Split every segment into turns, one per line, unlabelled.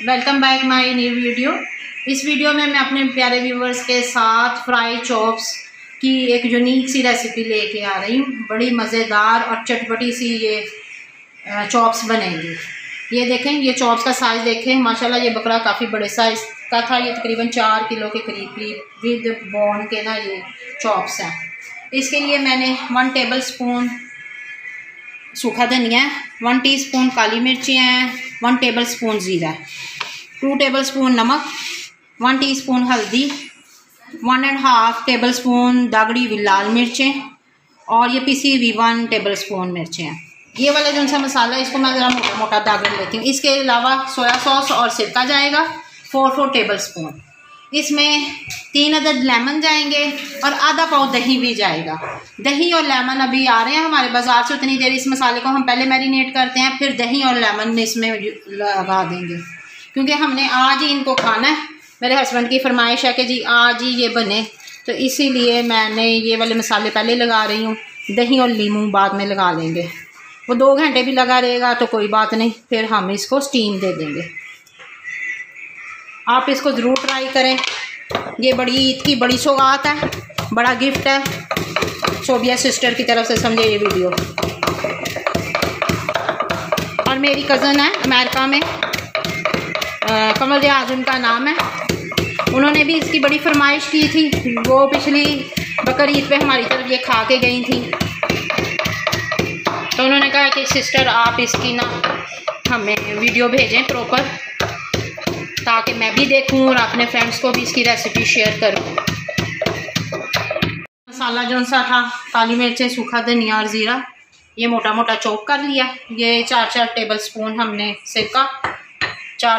Welcome back my new video. इस video में मैं अपने प्यारे व्यूवर्स के साथ फ्राई चॉप्स की एक यूनिक सी रेसिपी लेके आ रही हूँ। बड़ी मज़ेदार और चटपटी सी ये चॉप्स बनेंगी। ये देखें, ये चॉप्स का साइज़ देखें, माशाल्लाह ये बकरा काफ़ी बड़े साइज़ का था। ये तकरीबन 4 किलो के करीब विद बोन के ना ये चॉप्स हैं। इसके लिए मैंने 1 टेबल स्पून सूखा धनिया है, 1 टीस्पून काली मिर्ची हैं, 1 टेबल स्पून ज़ीरा, 2 टेबल स्पून नमक, 1 टीस्पून हल्दी, 1.5 टेबल स्पून दागड़ी हुई लाल मिर्चें और ये पिसी हुई 1 टेबल स्पून मिर्चें हैं। ये वाला जो सा मसाला है इसको मैं ज़रा मोटा मोटा दागड़ लेती हूँ। इसके अलावा सोया सॉस और सिरका जाएगा 4 टेबल स्पून। इसमें 3 अदद लेमन जाएंगे और आधा पाव दही भी जाएगा। दही और लेमन अभी आ रहे हैं हमारे बाज़ार से। उतनी देर इस मसाले को हम पहले मैरिनेट करते हैं, फिर दही और लेमन इसमें लगा देंगे क्योंकि हमने आज ही इनको खाना है। मेरे हस्बैंड की फरमाइश है कि जी आज ही ये बने, तो इसीलिए मैंने ये वाले मसाले पहले लगा रही हूँ। दही और लीमू बाद में लगा लेंगे। वो 2 घंटे भी लगा रहेगा तो कोई बात नहीं, फिर हम इसको स्टीम दे देंगे। आप इसको ज़रूर ट्राई करें। ये बड़ी ईद की बड़ी सौगात है, बड़ा गिफ्ट है शोबिया सिस्टर की तरफ से, समझे ये वीडियो। और मेरी कज़न है अमेरिका में, कमल रियाज उनका नाम है। उन्होंने भी इसकी बड़ी फरमाइश की थी। वो पिछली बकर ईद पे हमारी तरफ ये खा के गई थी, तो उन्होंने कहा कि सिस्टर आप इसकी ना हमें वीडियो भेजें प्रॉपर, ताकि मैं भी देखूं और अपने फ्रेंड्स को भी इसकी रेसिपी शेयर करूं। मसाला जो सा था, काली मिर्चें, सूखा धनिया और ज़ीरा, ये मोटा मोटा चॉप कर लिया। ये 4 टेबल स्पून हमने सिरका, 4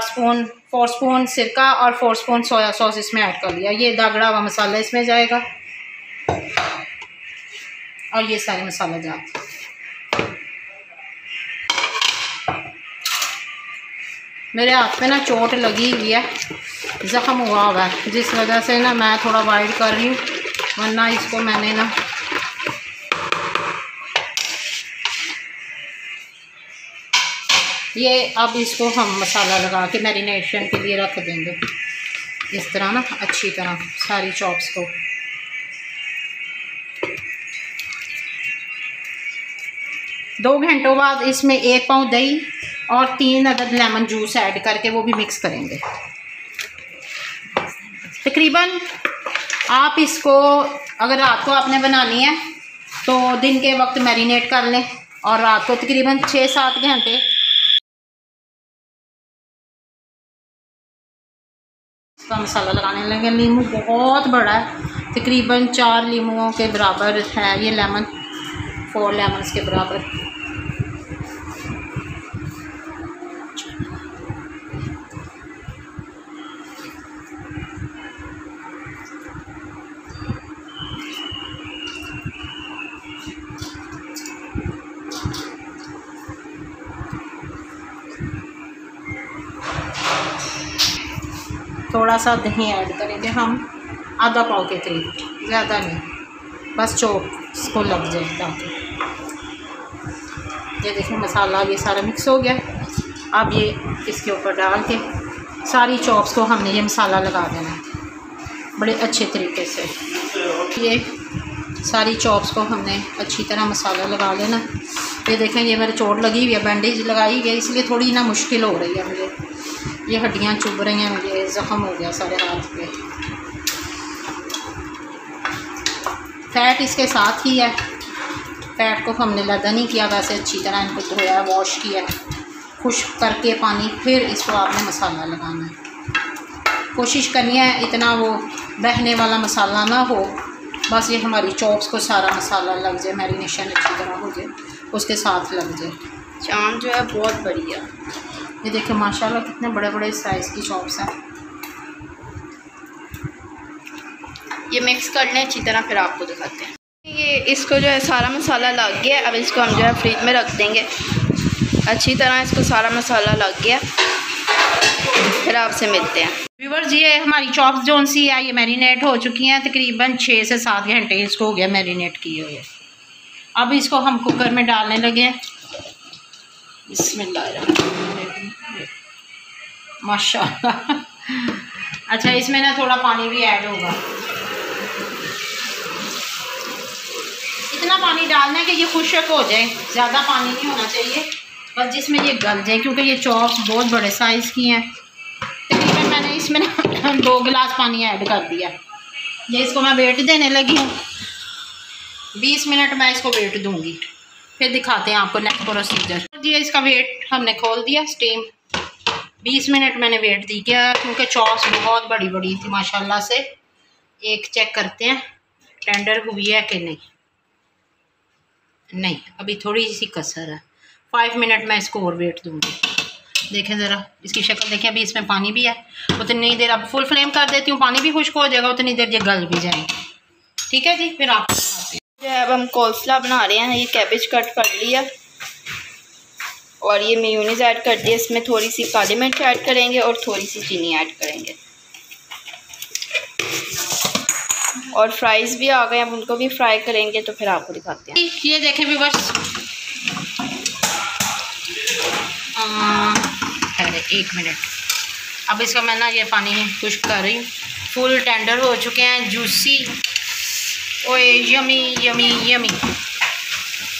स्पून सिरका और 4 स्पून सोया सॉस इसमें ऐड कर लिया। ये दागड़ा हुआ मसाला इसमें जाएगा और ये सारे मसाला जाते। मेरे हाथ पे ना चोट लगी हुई है, ज़ख़म हुआ है, जिस वजह से ना मैं थोड़ा अवॉइड कर रही हूँ, वरना इसको मैंने ना ये अब इसको हम मसाला लगा के मैरिनेशन के लिए रख देंगे इस तरह ना अच्छी तरह सारी चॉप्स को। दो घंटों बाद इसमें 1 पाव दही और 3 अदद लेमन जूस ऐड करके वो भी मिक्स करेंगे। तकरीबन आप इसको अगर रात को आपने बनानी है तो दिन के वक्त मैरिनेट कर लें और रात को तकरीबन 6-7 घंटे इसका मसाला लगाने लगे। नींबू बहुत बड़ा है, तकरीबन 4 नींबुओं के बराबर है ये लेमन, 4 लेमन्स के बराबर। थोड़ा सा दही ऐड करेंगे हम, आधा पाव के करीब, ज़्यादा नहीं, बस चॉप इसको लग जाए ताकि। ये देखिए मसाला ये सारा मिक्स हो गया। अब ये इसके ऊपर डाल के सारी चॉप्स को हमने ये मसाला लगा देना है बड़े अच्छे तरीके से। ये सारी चॉप्स को हमने अच्छी तरह मसाला लगा लेना। ये देखें, ये मेरे चोट लगी हुई है, बैंडेज लगाई गई, इसलिए थोड़ी ना मुश्किल हो रही है मुझे। ये हड्डियाँ चुभ रही हैं मुझे, ज़ख़म हो गया सारे हाथ पे। फैट इसके साथ ही है, फैट को हमने लदा नहीं किया, वैसे अच्छी तरह इनको धोया, वॉश किया, खुश्क करके पानी, फिर इसको आपने मसाला लगाना है। कोशिश करनी है इतना वो बहने वाला मसाला ना हो, बस ये हमारी चॉप्स को सारा मसाला लग जाए, मैरिनेशन अच्छी तरह हो जाए, उसके साथ लग जाए।
चाम जो है बहुत बढ़िया।
ये देखिए माशाल्लाह कितने बड़े बड़े साइज़ की चॉप्स हैं।
ये मिक्स कर लें अच्छी तरह, फिर आपको दिखाते हैं। ये इसको जो है सारा मसाला लग गया। अब इसको हम जो है फ्रिज में रख देंगे। अच्छी तरह इसको सारा मसाला लग गया, फिर आपसे मिलते हैं।
व्यूअर्स, ये हमारी चॉप्स जो सी है ये मैरिनेट हो चुकी हैं, तकरीबन 6 से 7 घंटे इसको हो गया मैरिनेट किए हुए। अब इसको हम कुकर में डालने लगे। बिस्मिल्लाह। माशाल्लाह। अच्छा, इसमें ना थोड़ा पानी भी ऐड होगा। इतना पानी डालना है कि ये खुश्क हो जाए, ज़्यादा पानी नहीं होना चाहिए, बस जिसमें ये गल जाए, क्योंकि ये चॉप्स बहुत बड़े साइज़ की हैं। तकरीबन मैंने इसमें ना 2 गिलास पानी ऐड कर दिया। ये इसको मैं वेट देने लगी हूँ, 20 मिनट मैं इसको वेट दूँगी, फिर दिखाते हैं आपको नेक्स्ट प्रोसीजर। जी, इसका वेट हमने खोल दिया, स्टीम 20 मिनट मैंने वेट दी क्या, क्योंकि चॉप्स बहुत बड़ी बड़ी थी माशाल्लाह से। एक चेक करते हैं टेंडर हुई है कि नहीं, अभी थोड़ी सी कसर है। 5 मिनट मैं इसको और वेट दूँगी। देखें ज़रा इसकी शक्ल देखें, अभी इसमें पानी भी है। उतनी देर अब फुल फ्लेम कर देती हूँ, पानी भी खुश्क हो जाएगा, उतनी देर ये गल भी जाएंगे। ठीक है जी, फिर आप
अब हम कोल्सला बना रहे हैं। ये कैबेज कट कर लिया और ये मेयोनीज ऐड कर दिया। इसमें थोड़ी सी काली मिर्च ऐड करेंगे और थोड़ी सी चीनी ऐड करेंगे। और फ्राइज़ भी आ गए, अब उनको भी फ्राई करेंगे, तो फिर आपको दिखाते हैं।
ये देखें व्यूअर्स, अरे 1 मिनट, अब इसका मैं ना ये पानी खुश्क कर रही हूँ। फुल टेंडर हो चुके हैं, जूसी, ओए यमी यमी यमी।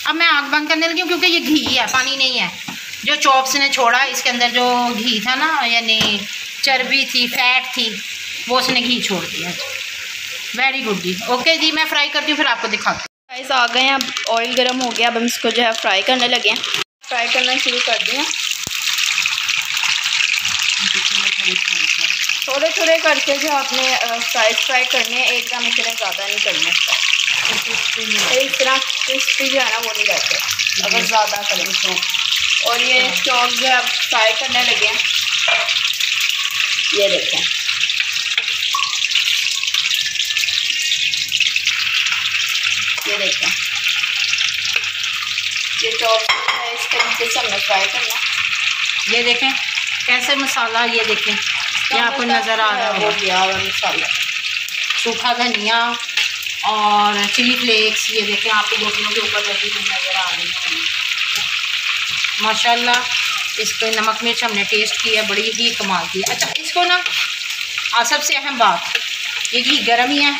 अब मैं आग बंद करने लगी हूँ, क्योंकि ये घी है, पानी नहीं है। जो चॉप्स ने छोड़ा, इसके अंदर जो घी था ना, यानी चर्बी थी, फैट थी, वो उसने घी छोड़ दिया। वेरी गुड जी। ओके जी, मैं फ्राई करती हूँ, फिर आपको दिखाती हूँ।
फ्राइज आ गए हैं, अब ऑयल गर्म हो गया, अब हम इसको जो है फ्राई करने लगे हैं। फ्राई करना शुरू कर दिया, थोड़े थोड़े करके जो आपने फ्राई करने हैं, एकदम इतने ज़्यादा नहीं करने। इस तरह क्रिस्पी जो है ना वो नहीं रहते अगर ज़्यादा करें तो। और ये चॉप जो है फ्राई करने लगे हैं, ये देखें। ये देखें, ये चॉप है, इस तरीके से हमने फ्राई करना।
ये देखें कैसे मसाला, ये देखें, ये आपको नज़र आ रहा
हो गया मसाला,
सूखा धनिया और चिली फ्लेक्स। ये देखें आपको बोतलों के ऊपर लगी हुई नज़र आ रही है माशाल्लाह। इसके नमक मिर्च हमने टेस्ट की है, बड़ी ही कमाल की। अच्छा, इसको ना सबसे अहम बात, ये घी गर्म ही है,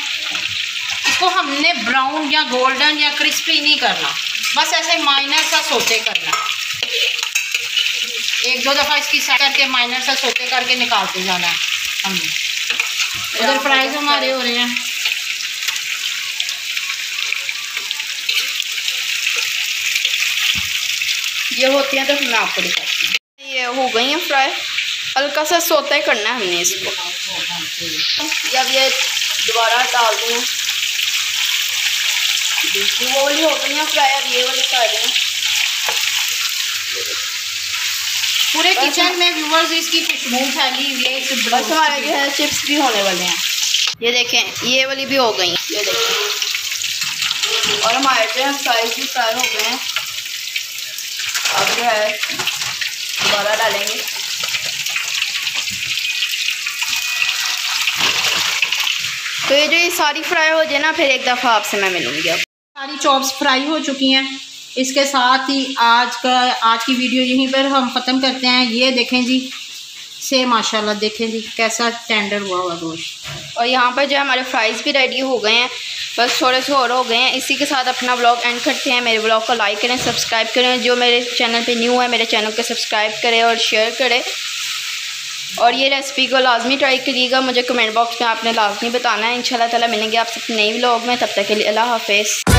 इसको हमने ब्राउन या गोल्डन या क्रिस्पी नहीं करना, बस ऐसे माइनर सा सोते करना। 1-2 दफ़ा इसकी सेट करके माइनर सा सोते करके निकालते जाना है हमने। उधर फ्राइज हमारे हो रहे हैं।
ये होती हैं तो फिर मैं आपको दिखाती हूँ। ये हो गई हैं फ्राई, हल्का सा सोते करना है हमने इसको। जब ये दोबारा डाल दूँ, वो वाली हो गई हैं फ्राई, अब ये वाली कर रही हैं।
पूरे किचन में व्यूअर्स इसकी खुशबू फैली हुई है।
बस हमारे जो है चिप्स भी होने वाले हैं। ये देखें, ये वाली भी हो गई, ये देखें, और हमारे जो है फ्राइज भी फ्राई हो गए हैं। अब जो है दोबारा डालेंगे। तो ये जो ये सारी फ्राई हो जाए ना, फिर एक दफ़ा आपसे मैं मिलूँगी। अब
सारी चॉप्स फ्राई हो चुकी हैं। इसके साथ ही आज की वीडियो यहीं पर हम ख़त्म करते हैं। ये देखें जी, से माशाल्लाह देखें जी कैसा टेंडर हुआ गोश्त।
और यहाँ पर जो हमारे फ्राइज़ भी रेडी हो गए हैं, बस थोड़े से और हो गए हैं। इसी के साथ अपना व्लॉग एंड करते हैं। मेरे व्लॉग को लाइक करें, सब्सक्राइब करें। जो मेरे चैनल पे न्यू है, मेरे चैनल को सब्सक्राइब करें और शेयर करें। और ये रेसिपी को लाजमी ट्राई करिएगा। मुझे कमेंट बॉक्स में आपने लाजमी बताना है। इंशाल्लाह ताला मिलेंगे आपसे नई व्लॉग में। तब तक के लिए अल्लाह हाफ़िज़।